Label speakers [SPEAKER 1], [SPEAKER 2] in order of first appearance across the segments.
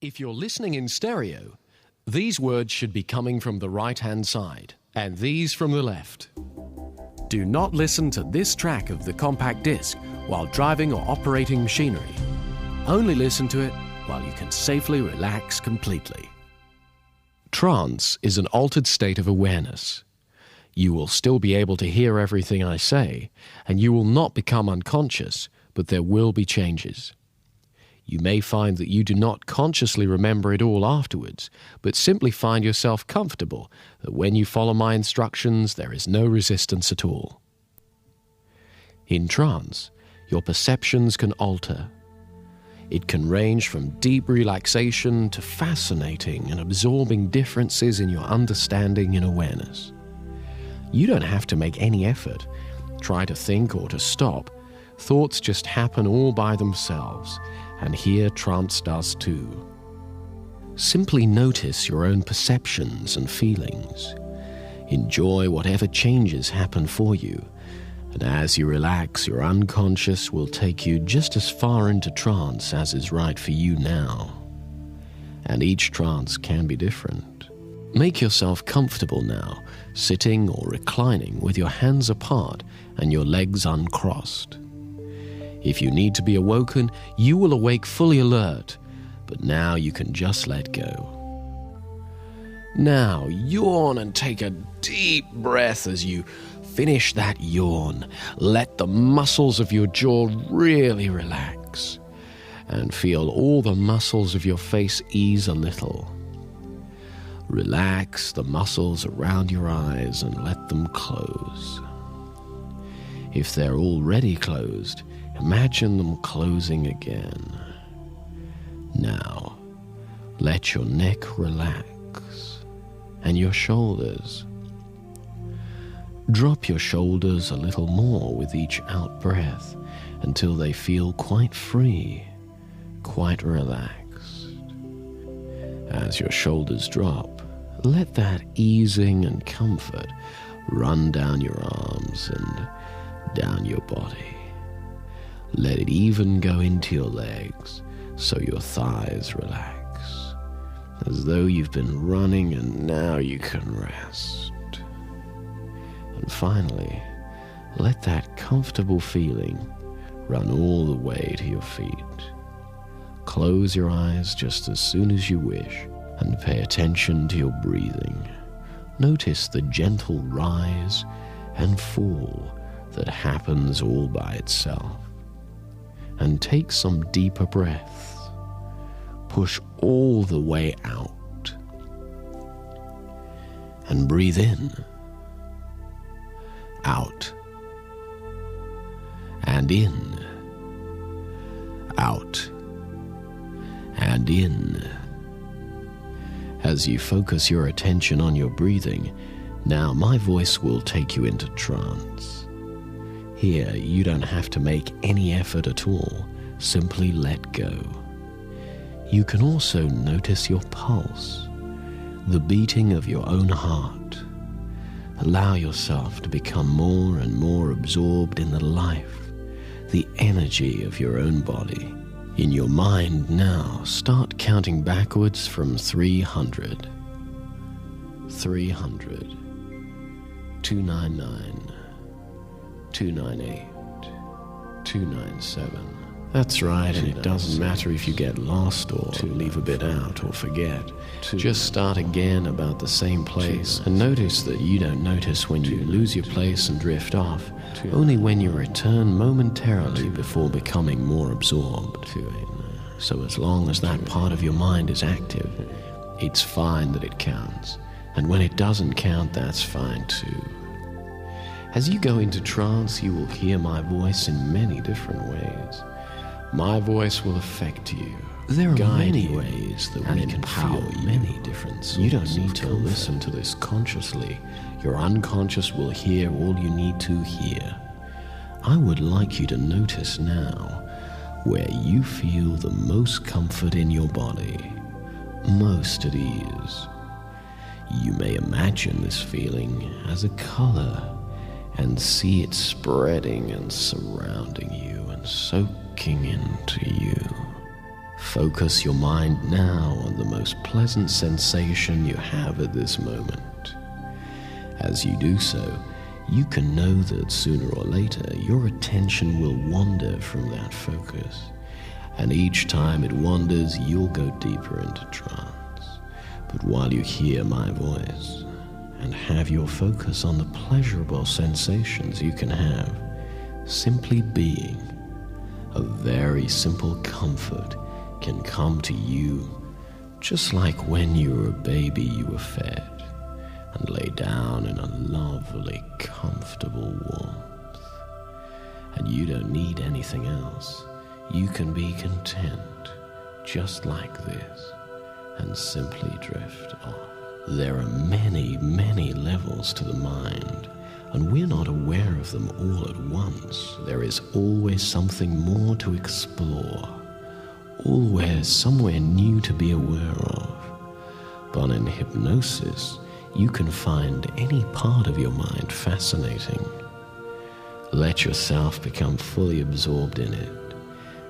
[SPEAKER 1] If you're listening in stereo, these words should be coming from the right-hand side, and these from the left. Do not listen to this track of the compact disc while driving or operating machinery. Only listen to it while you can safely relax completely. Trance is an altered state of awareness. You will still be able to hear everything I say, and you will not become unconscious, but there will be changes. You may find that you do not consciously remember it all afterwards, but simply find yourself comfortable that when you follow my instructions, there is no resistance at all. In trance, your perceptions can alter. It can range from deep relaxation to fascinating and absorbing differences in your understanding and awareness. You don't have to make any effort, try to think or to stop. Thoughts just happen all by themselves, and here trance does too. Simply notice your own perceptions and feelings. Enjoy whatever changes happen for you, and as you relax, your unconscious will take you just as far into trance as is right for you now. And each trance can be different. Make yourself comfortable now, sitting or reclining with your hands apart and your legs uncrossed. If you need to be awoken, you will awake fully alert, but now you can just let go. Now yawn and take a deep breath as you finish that yawn. Let the muscles of your jaw really relax and feel all the muscles of your face ease a little. Relax the muscles around your eyes and let them close. If they're already closed, imagine them closing again. Now, let your neck relax and your shoulders. Drop your shoulders a little more with each out-breath until they feel quite free, quite relaxed. As your shoulders drop, let that easing and comfort run down your arms and down your body. Let it even go into your legs so your thighs relax, as though you've been running and now you can rest. And finally, let that comfortable feeling run all the way to your feet. Close your eyes just as soon as you wish and pay attention to your breathing. Notice the gentle rise and fall that happens all by itself. And take some deeper breaths. Push all the way out. And breathe in. Out. And in. Out. And in. As you focus your attention on your breathing, now my voice will take you into trance. Here, you don't have to make any effort at all. Simply let go. You can also notice your pulse, the beating of your own heart. Allow yourself to become more and more absorbed in the life, the energy of your own body. In your mind now, start counting backwards from 300. 300. 299. 298, 297. That's right, and it doesn't matter if you get lost or leave a bit out or forget. Just start again about the same place and notice that you don't notice when you lose your place and drift off, only when you return momentarily before becoming more absorbed. So as long as that part of your mind is active, it's fine that it counts, and when it doesn't count, that's fine too. As you go into trance, you will hear my voice in many different ways. My voice will affect you. There are many ways that we can feel many different sorts. You don't need to listen to this consciously. Your unconscious will hear all you need to hear. I would like you to notice now where you feel the most comfort in your body, most at ease. You may imagine this feeling as a color and see it spreading and surrounding you and soaking into you. Focus your mind now on the most pleasant sensation you have at this moment. As you do so, you can know that sooner or later your attention will wander from that focus, and each time it wanders, you'll go deeper into trance. But while you hear my voice and have your focus on the pleasurable sensations you can have, simply being, a very simple comfort can come to you, just like when you were a baby you were fed and lay down in a lovely, comfortable warmth. And you don't need anything else. You can be content just like this and simply drift off. There are many, many levels to the mind, and we're not aware of them all at once. There is always something more to explore, always somewhere new to be aware of. But in hypnosis, you can find any part of your mind fascinating. Let yourself become fully absorbed in it,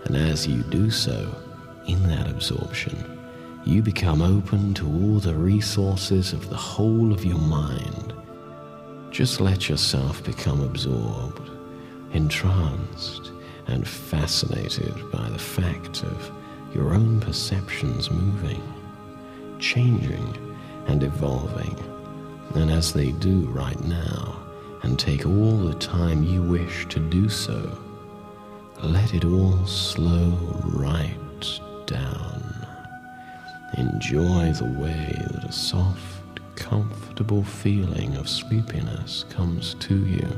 [SPEAKER 1] and as you do so, in that absorption, you become open to all the resources of the whole of your mind. Just let yourself become absorbed, entranced, and fascinated by the fact of your own perceptions moving, changing, and evolving. And as they do right now, and take all the time you wish to do so, let it all slow right down. Enjoy the way that a soft, comfortable feeling of sleepiness comes to you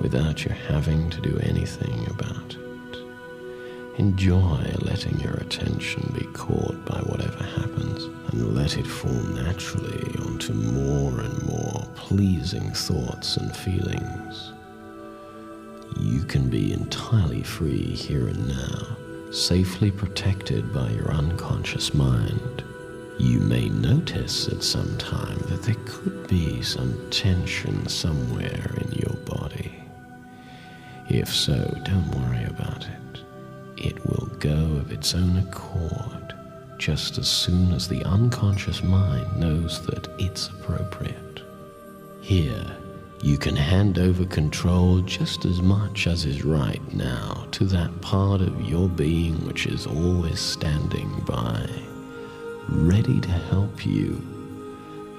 [SPEAKER 1] without you having to do anything about it. Enjoy letting your attention be caught by whatever happens, and let it fall naturally onto more and more pleasing thoughts and feelings. You can be entirely free here and now, safely protected by your unconscious mind. You may notice at some time that there could be some tension somewhere in your body. If so, don't worry about it. It will go of its own accord, just as soon as the unconscious mind knows that it's appropriate. Here, you can hand over control just as much as is right now to that part of your being which is always standing by, ready to help you,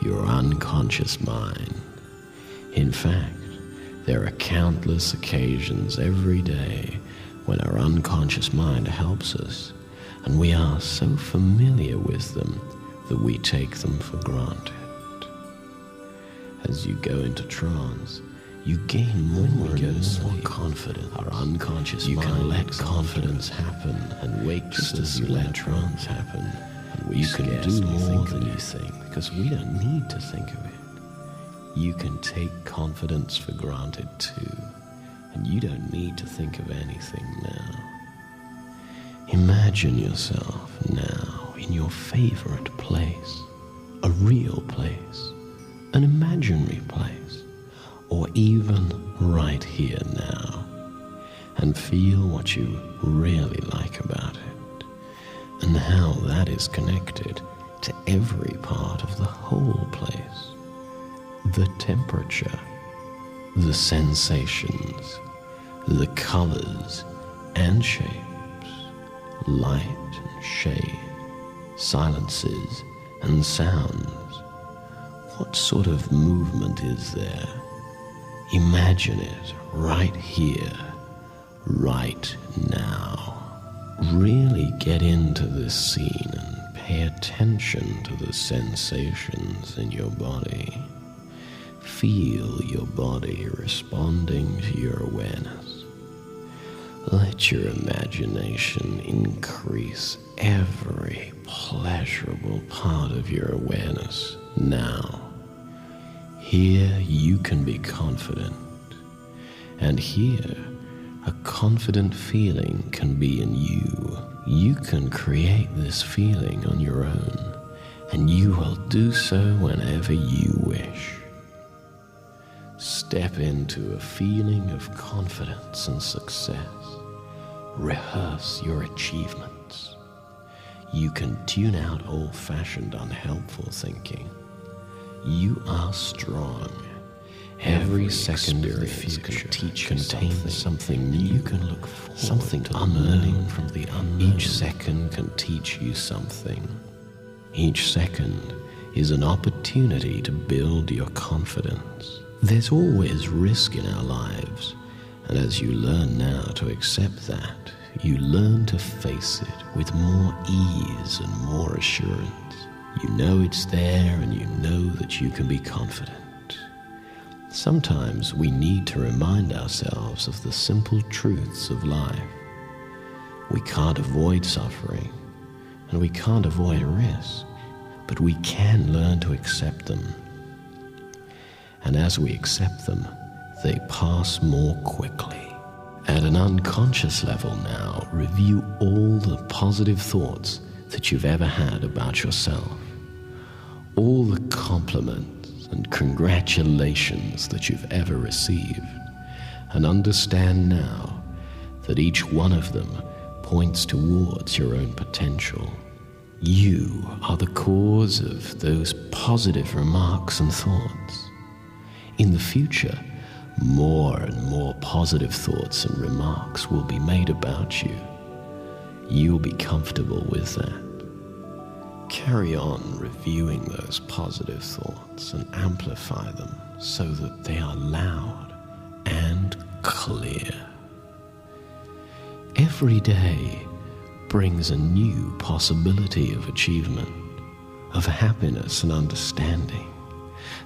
[SPEAKER 1] your unconscious mind. In fact, there are countless occasions every day when our unconscious mind helps us, and we are so familiar with them that we take them for granted. As you go into trance, you gain more and more confidence. Our unconscious mind can let confidence happen and wake just as you let trance happen. And you can do more than you think, because we don't need to think of it. You can take confidence for granted too, and you don't need to think of anything now. Imagine yourself now in your favorite place, a real place, an imaginary place, or even right here now, and feel what you really like about it, and how that is connected to every part of the whole place. The temperature, the sensations, the colors and shapes, light and shade, silences and sounds. What sort of movement is there? Imagine it right here, right now. Really get into this scene and pay attention to the sensations in your body. Feel your body responding to your awareness. Let your imagination increase every pleasurable part of your awareness now. Here you can be confident, and here a confident feeling can be in you. You can create this feeling on your own, and you will do so whenever you wish. Step into a feeling of confidence and success. Rehearse your achievements.
[SPEAKER 2] You can tune out old-fashioned, unhelpful thinking. You are strong. Every second of the future contains something new. You can look forward something to unknown from the unknown. Each second can teach you something. Each second is an opportunity to build your confidence. There's always risk in our lives, and as you learn now to accept that, you learn to face it with more ease and more assurance. You know it's there, and you know that you can be confident. Sometimes we need to remind ourselves of the simple truths of life. We can't avoid suffering, and we can't avoid risk, but we can learn to accept them. And as we accept them, they pass more quickly. At an unconscious level now, review all the positive thoughts that you've ever had about yourself. All the compliments and congratulations that you've ever received, and understand now that each one of them points towards your own potential. You are the cause of those positive remarks and thoughts. In the future, more and more positive thoughts and remarks will be made about you. You'll be comfortable with that. Carry on reviewing those positive thoughts and amplify them so that they are loud and clear. Every day brings a new possibility of achievement, of happiness and understanding.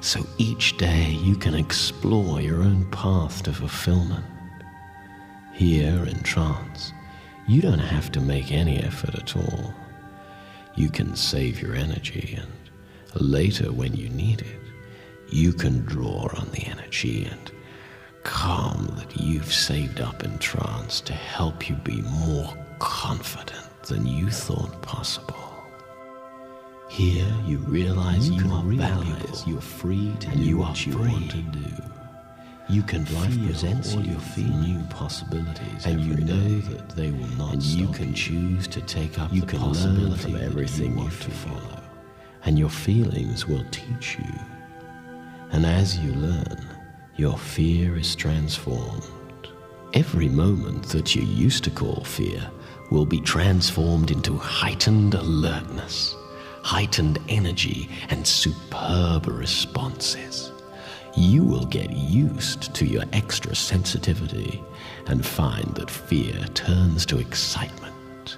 [SPEAKER 2] So each day you can explore your own path to fulfillment. Here in Trance, you don't have to make any effort at all. You can save your energy, and later when you need it, you can draw on the energy and calm that you've saved up in trance to help you be more confident than you thought possible. Here you realize you are valuable, you are free to do what you want to do. You can present all your new possibilities, and you know that they will not and stop. You can choose to take up the possibility of everything you want to follow, and your feelings will teach you. And as you learn, your fear is transformed. Every moment that you used to call fear will be transformed into heightened alertness, heightened energy, and superb responses. You will get used to your extra sensitivity and find that fear turns to excitement,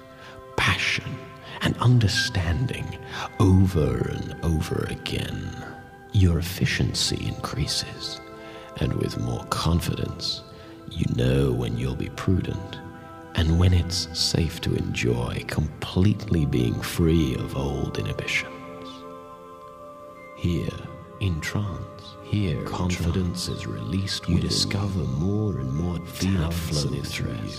[SPEAKER 2] passion, and understanding over and over again. Your efficiency increases, and with more confidence, you know when you'll be prudent and when it's safe to enjoy completely being free of old inhibitions. Here in Trance, here confidence is released. You discover more and more talent flowing through you,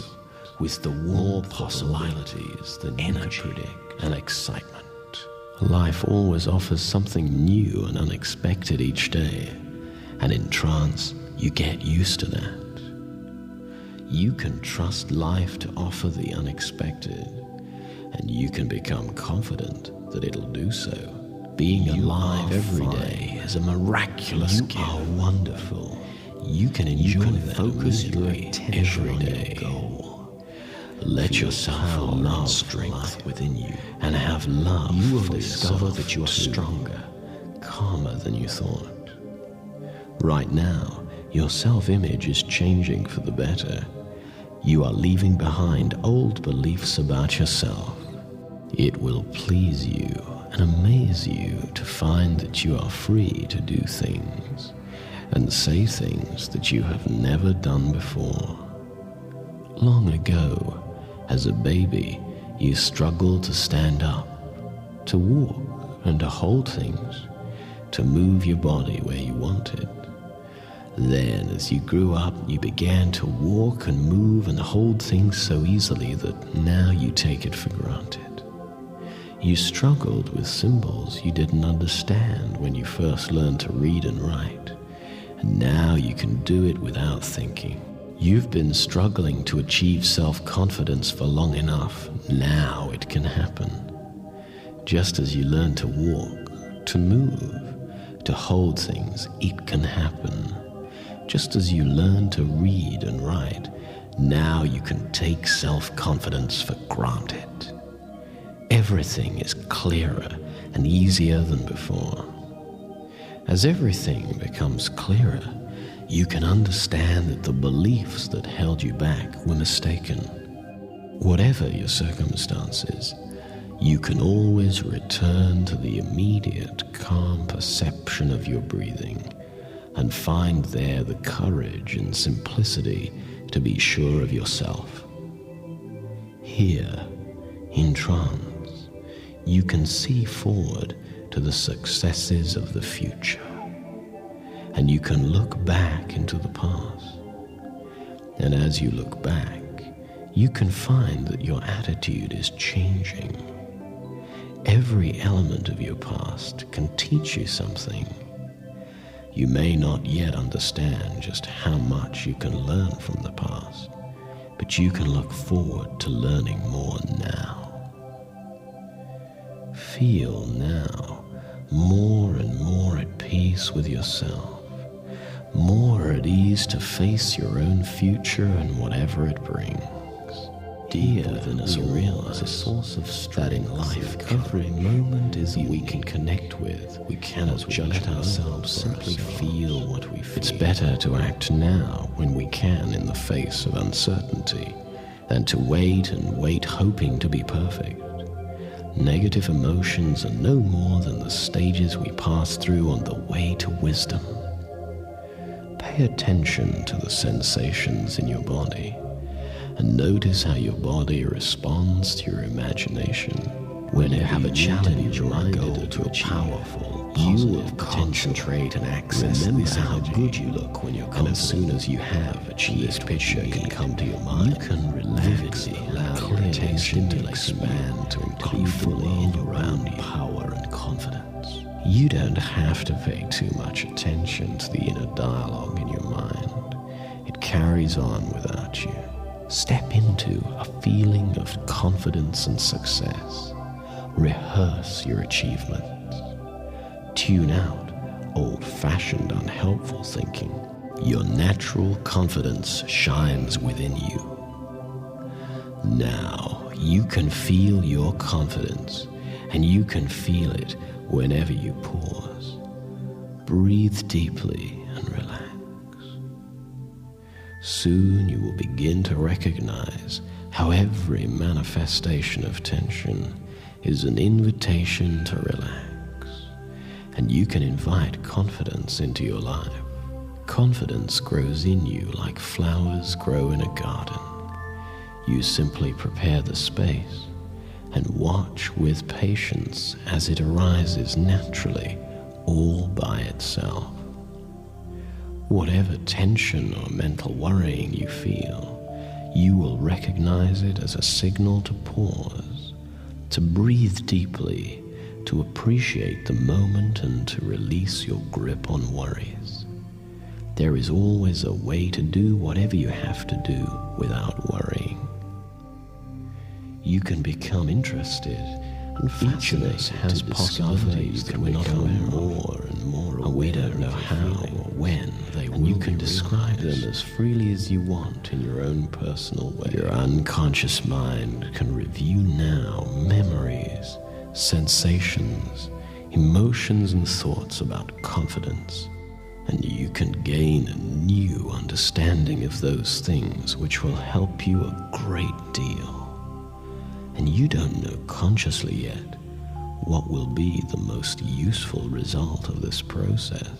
[SPEAKER 2] with the more possibilities than energy and excitement. Life always offers something new and unexpected each day, and in Trance, you get used to that. You can trust life to offer the unexpected, and you can become confident that it'll do so. Being alive every day is a miraculous gift. You are wonderful. You can enjoy that. Focus your attention on your goal. Let yourself have strength within you and have love. You will discover that you are stronger, calmer than you thought. Right now, your self-image is changing for the better. You are leaving behind old beliefs about yourself. It will please you and amaze you to find that you are free to do things and say things that you have never done before. Long ago, as a baby, you struggled to stand up, to walk and to hold things, to move your body where you wanted. Then, as you grew up, you began to walk and move and hold things so easily that now you take it for granted. You struggled with symbols you didn't understand when you first learned to read and write, and now you can do it without thinking. You've been struggling to achieve self-confidence for long enough. Now it can happen. Just as you learn to walk, to move, to hold things, it can happen. Just as you learn to read and write, now you can take self-confidence for granted. Everything is clearer and easier than before. As everything becomes clearer, you can understand that the beliefs that held you back were mistaken. Whatever your circumstances, you can always return to the immediate, calm perception of your breathing and find there the courage and simplicity to be sure of yourself. Here, in trance, you can see forward to the successes of the future, and you can look back into the past. And as you look back, you can find that your attitude is changing. Every element of your past can teach you something. You may not yet understand just how much you can learn from the past, but you can look forward to learning more now. Feel now more and more at peace with yourself, more at ease to face your own future and whatever it brings. Dear within us realize a source of strength that in life every moment is we can connect with. We cannot let ourselves simply feel what we feel. It's better to act now when we can in the face of uncertainty than to wait and wait hoping to be perfect. Negative emotions are no more than the stages we pass through on the way to wisdom. Pay attention to the sensations in your body and notice how your body responds to your imagination. When you have a challenge or a goal to achieve, powerful, you will concentrate and access. Remember how good you look when you're confident. And as soon as you have achieved, this picture can come to your mind. You can relax, allow your attention to expand, to include fully in your own power and confidence. You don't have to pay too much attention to the inner dialogue in your mind. It carries on without you. Step into a feeling of confidence and success. Rehearse your achievements. Tune out old-fashioned, unhelpful thinking. Your natural confidence shines within you. Now you can feel your confidence, and you can feel it whenever you pause. Breathe deeply and relax. Soon you will begin to recognize how every manifestation of tension is an invitation to relax, and you can invite confidence into your life. Confidence grows in you like flowers grow in a garden. You simply prepare the space and watch with patience as it arises naturally, all by itself. Whatever tension or mental worrying you feel, you will recognize it as a signal to pause, to breathe deeply, to appreciate the moment and to release your grip on worries. There is always a way to do whatever you have to do without worrying. You can become interested and fascinated has possibilities that we become more and more aware. We don't know how or when they will. And you can describe them as freely as you want in your own personal way. Your unconscious mind can review now memories, sensations, emotions and thoughts about confidence. And you can gain a new understanding of those things which will help you a great deal. And you don't know consciously yet what will be the most useful result of this process.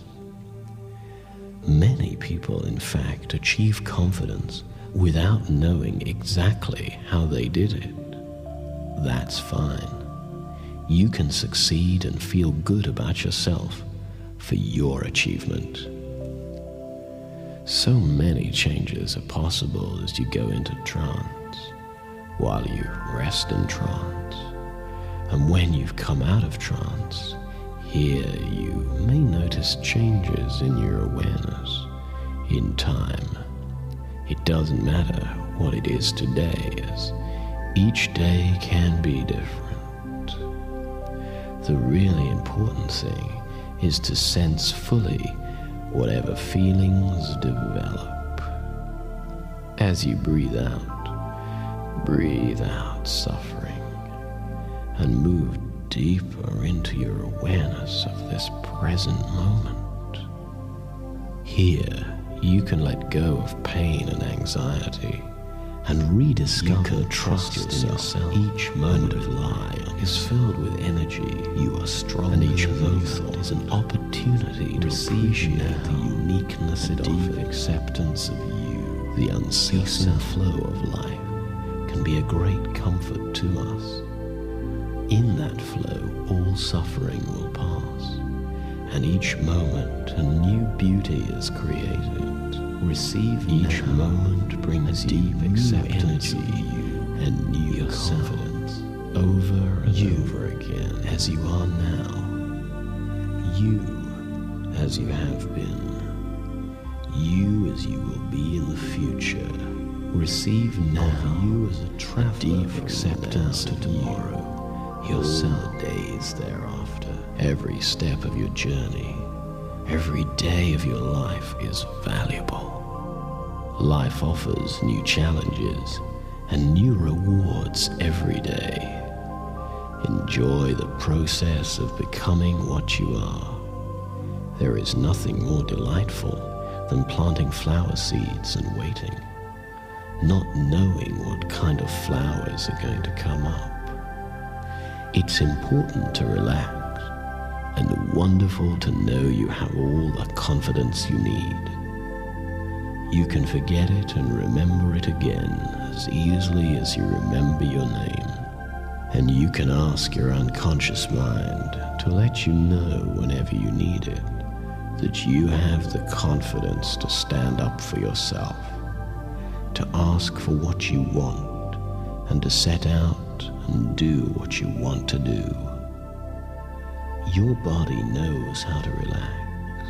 [SPEAKER 2] Many people, in fact, achieve confidence without knowing exactly how they did it. That's fine. You can succeed and feel good about yourself for your achievement. So many changes are possible as you go into trance, while you rest in trance. And when you've come out of trance, here you may notice changes in your awareness in time. It doesn't matter what it is today, as each day can be different. The really important thing is to sense fully whatever feelings develop. As you breathe out suffering, and move deeper into your awareness of this present moment. Here, you can let go of pain and anxiety and rediscover you can trust yourself. Each moment of life is filled with energy. You are strong, and each moment is an opportunity to appreciate the uniqueness and deep acceptance of you. The unceasing flow of life can be a great comfort to us. In that flow, all suffering will pass, and each moment a new beauty is created. Receive each moment brings deep acceptance of you and new confidence over and over again as you are now. You as you have been. You as you will be in the future. Receive now you as a traveler, deep acceptance to tomorrow, yourself days thereafter. Every step of your journey, every day of your life is valuable. Life offers new challenges and new rewards every day. Enjoy the process of becoming what you are. There is nothing more delightful than planting flower seeds and waiting, not knowing what kind of flowers are going to come up. It's important to relax, and wonderful to know you have all the confidence you need. You can forget it and remember it again as easily as you remember your name. And you can ask your unconscious mind to let you know whenever you need it that you have the confidence to stand up for yourself, to ask for what you want, and to set out and do what you want to do. Your body knows how to relax.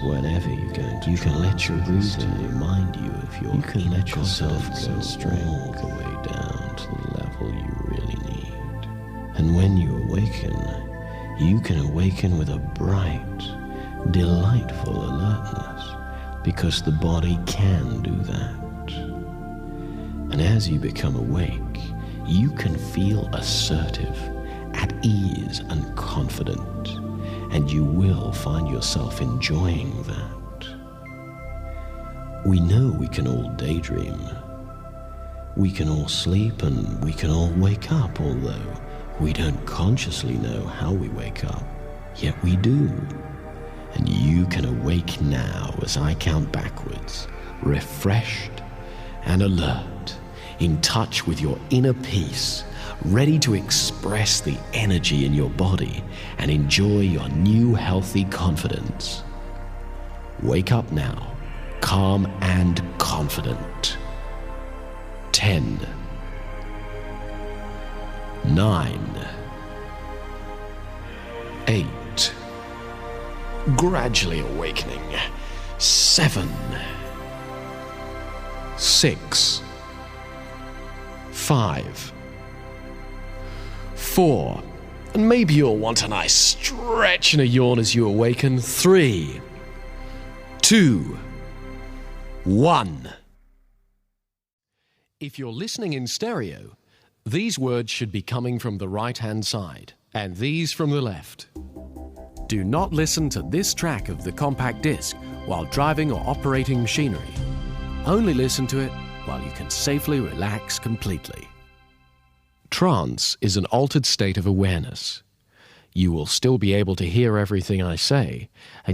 [SPEAKER 2] Whenever you're going to, you can let your breathing remind you of your. You can let yourself go all the way down to the level you really need. And when you awaken, you can awaken with a bright, delightful alertness, because the body can do that. And as you become awake, you can feel assertive, at ease and confident, and you will find yourself enjoying that. We know we can all daydream. We can all sleep and we can all wake up, although we don't consciously know how we wake up, yet we do. And you can awake now as I count backwards, refreshed and alert, in touch with your inner peace, ready to express the energy in your body and enjoy your new healthy confidence. Wake up now, calm and confident. 10, 9, 8, gradually awakening. 7, 6, 5, 4, and maybe you'll want a nice stretch and a yawn as you awaken. 3, 2, 1. If you're listening in stereo, these words should be coming from the right-hand side, and these from the left. Do not listen to this track of the compact disc while driving or operating machinery. Only listen to it while you can safely relax completely. Trance is an altered state of awareness. You will still be able to hear everything I say, and